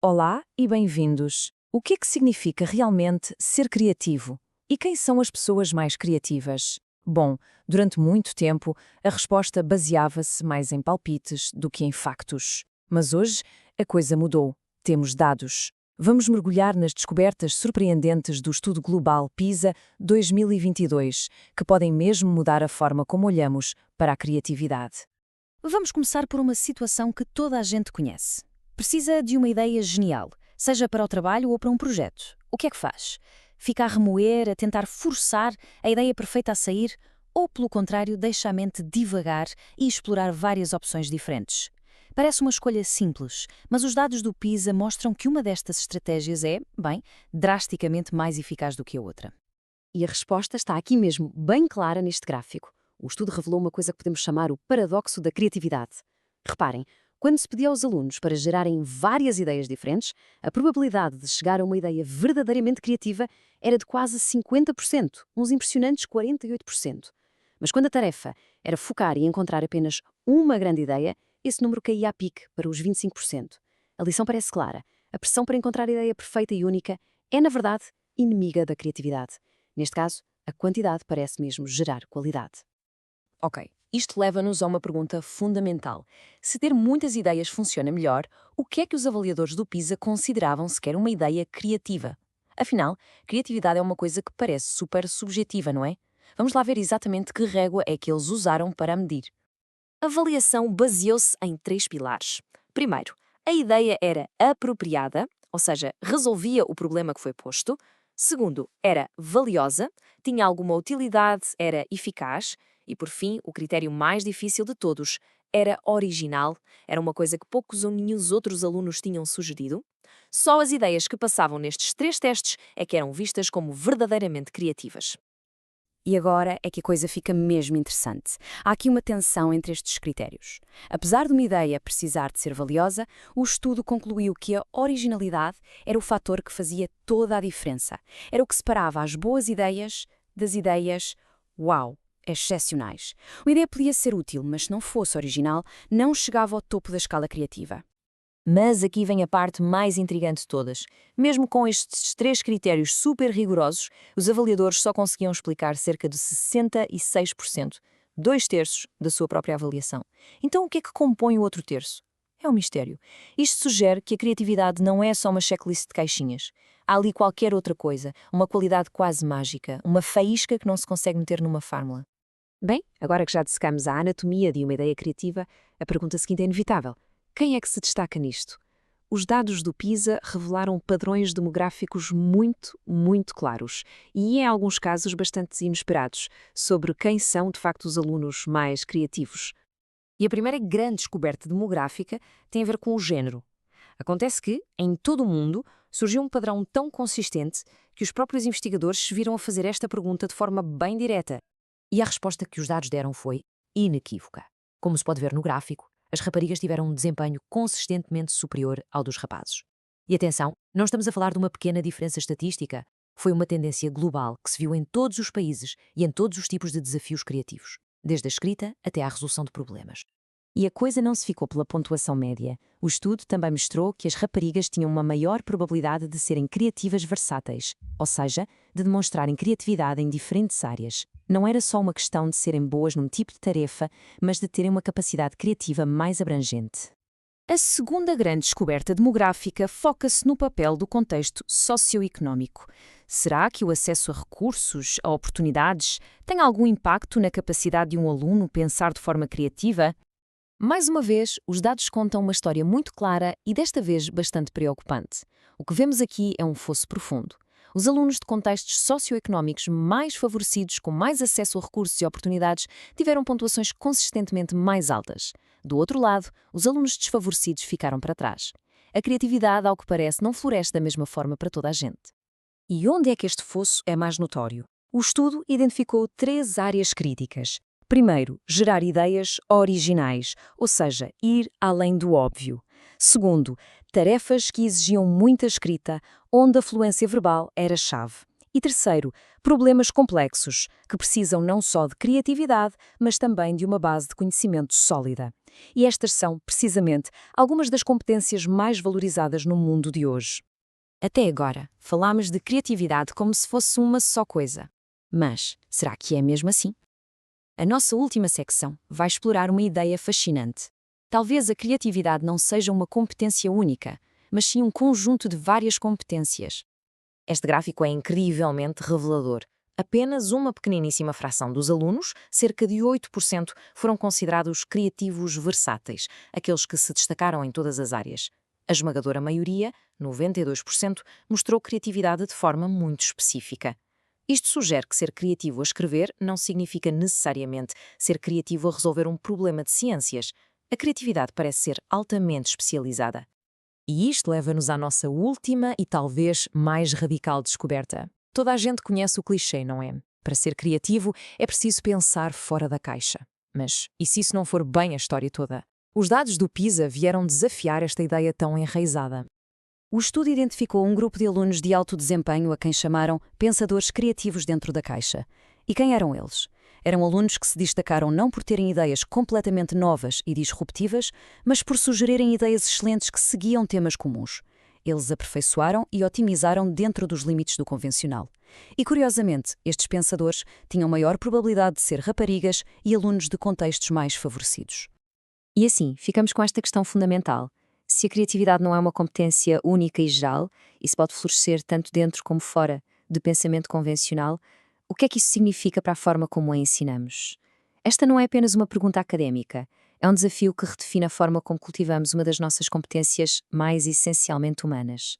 Olá e bem-vindos. O que é que significa realmente ser criativo? E quem são as pessoas mais criativas? Bom, durante muito tempo, a resposta baseava-se mais em palpites do que em factos. Mas hoje, a coisa mudou. Temos dados. Vamos mergulhar nas descobertas surpreendentes do estudo global PISA 2022, que podem mesmo mudar a forma como olhamos para a criatividade. Vamos começar por uma situação que toda a gente conhece. Precisa de uma ideia genial, seja para o trabalho ou para um projeto. O que é que faz? Fica a remoer, a tentar forçar a ideia perfeita a sair, ou, pelo contrário, deixa a mente divagar e explorar várias opções diferentes? Parece uma escolha simples, mas os dados do PISA mostram que uma destas estratégias é, bem, drasticamente mais eficaz do que a outra. E a resposta está aqui mesmo, bem clara neste gráfico. O estudo revelou uma coisa que podemos chamar o paradoxo da criatividade. Reparem, quando se pedia aos alunos para gerarem várias ideias diferentes, a probabilidade de chegar a uma ideia verdadeiramente criativa era de quase 50%, uns impressionantes 48%. Mas quando a tarefa era focar e encontrar apenas uma grande ideia, esse número caía a pique para os 25%. A lição parece clara. A pressão para encontrar a ideia perfeita e única é, na verdade, inimiga da criatividade. Neste caso, a quantidade parece mesmo gerar qualidade. Ok, isto leva-nos a uma pergunta fundamental. Se ter muitas ideias funciona melhor, o que é que os avaliadores do PISA consideravam sequer uma ideia criativa? Afinal, criatividade é uma coisa que parece super subjetiva, não é? Vamos lá ver exatamente que régua é que eles usaram para a medir. A avaliação baseou-se em três pilares. Primeiro, a ideia era apropriada, ou seja, resolvia o problema que foi posto. Segundo, era valiosa, tinha alguma utilidade, era eficaz. E, por fim, o critério mais difícil de todos, era original, era uma coisa que poucos ou nenhum outros alunos tinham sugerido. Só as ideias que passavam nestes três testes é que eram vistas como verdadeiramente criativas. E agora é que a coisa fica mesmo interessante. Há aqui uma tensão entre estes critérios. Apesar de uma ideia precisar de ser valiosa, o estudo concluiu que a originalidade era o fator que fazia toda a diferença. Era o que separava as boas ideias das ideias uau, excepcionais. Uma ideia podia ser útil, mas se não fosse original, não chegava ao topo da escala criativa. Mas aqui vem a parte mais intrigante de todas. Mesmo com estes três critérios super rigorosos, os avaliadores só conseguiam explicar cerca de 66%, 2/3 da sua própria avaliação. Então o que é que compõe o outro terço? É um mistério. Isto sugere que a criatividade não é só uma checklist de caixinhas. Há ali qualquer outra coisa, uma qualidade quase mágica, uma faísca que não se consegue meter numa fórmula. Bem, agora que já dissecamos a anatomia de uma ideia criativa, a pergunta seguinte é inevitável. Quem é que se destaca nisto? Os dados do PISA revelaram padrões demográficos muito claros e, em alguns casos, bastante inesperados sobre quem são, de facto, os alunos mais criativos. E a primeira grande descoberta demográfica tem a ver com o género. Acontece que, em todo o mundo, surgiu um padrão tão consistente que os próprios investigadores se viram a fazer esta pergunta de forma bem direta. E a resposta que os dados deram foi inequívoca. Como se pode ver no gráfico, as raparigas tiveram um desempenho consistentemente superior ao dos rapazes. E atenção, não estamos a falar de uma pequena diferença estatística. Foi uma tendência global que se viu em todos os países e em todos os tipos de desafios criativos, desde a escrita até à resolução de problemas. E a coisa não se ficou pela pontuação média. O estudo também mostrou que as raparigas tinham uma maior probabilidade de serem criativas versáteis, ou seja, de demonstrarem criatividade em diferentes áreas. Não era só uma questão de serem boas num tipo de tarefa, mas de terem uma capacidade criativa mais abrangente. A segunda grande descoberta demográfica foca-se no papel do contexto socioeconómico. Será que o acesso a recursos, a oportunidades, tem algum impacto na capacidade de um aluno pensar de forma criativa? Mais uma vez, os dados contam uma história muito clara e desta vez bastante preocupante. O que vemos aqui é um fosso profundo. Os alunos de contextos socioeconómicos mais favorecidos, com mais acesso a recursos e oportunidades, tiveram pontuações consistentemente mais altas. Do outro lado, os alunos desfavorecidos ficaram para trás. A criatividade, ao que parece, não floresce da mesma forma para toda a gente. E onde é que este fosso é mais notório? O estudo identificou 3 áreas críticas. Primeiro, gerar ideias originais, ou seja, ir além do óbvio. Segundo, tarefas que exigiam muita escrita, onde a fluência verbal era chave. E terceiro, problemas complexos, que precisam não só de criatividade, mas também de uma base de conhecimento sólida. E estas são, precisamente, algumas das competências mais valorizadas no mundo de hoje. Até agora, falámos de criatividade como se fosse uma só coisa. Mas, será que é mesmo assim? A nossa última secção vai explorar uma ideia fascinante. Talvez a criatividade não seja uma competência única, mas sim um conjunto de várias competências. Este gráfico é incrivelmente revelador. Apenas uma pequeniníssima fração dos alunos, cerca de 8%, foram considerados criativos versáteis, aqueles que se destacaram em todas as áreas. A esmagadora maioria, 92%, mostrou criatividade de forma muito específica. Isto sugere que ser criativo a escrever não significa necessariamente ser criativo a resolver um problema de ciências. A criatividade parece ser altamente especializada. E isto leva-nos à nossa última e talvez mais radical descoberta. Toda a gente conhece o clichê, não é? Para ser criativo é preciso pensar fora da caixa. Mas e se isso não for bem a história toda? Os dados do PISA vieram desafiar esta ideia tão enraizada. O estudo identificou um grupo de alunos de alto desempenho a quem chamaram pensadores criativos dentro da caixa. E quem eram eles? Eram alunos que se destacaram não por terem ideias completamente novas e disruptivas, mas por sugerirem ideias excelentes que seguiam temas comuns. Eles aperfeiçoaram e otimizaram dentro dos limites do convencional. E, curiosamente, estes pensadores tinham maior probabilidade de ser raparigas e alunos de contextos mais favorecidos. E assim, ficamos com esta questão fundamental. Se a criatividade não é uma competência única e geral, e se pode florescer tanto dentro como fora de pensamento convencional, o que é que isso significa para a forma como a ensinamos? Esta não é apenas uma pergunta académica, é um desafio que redefine a forma como cultivamos uma das nossas competências mais essencialmente humanas.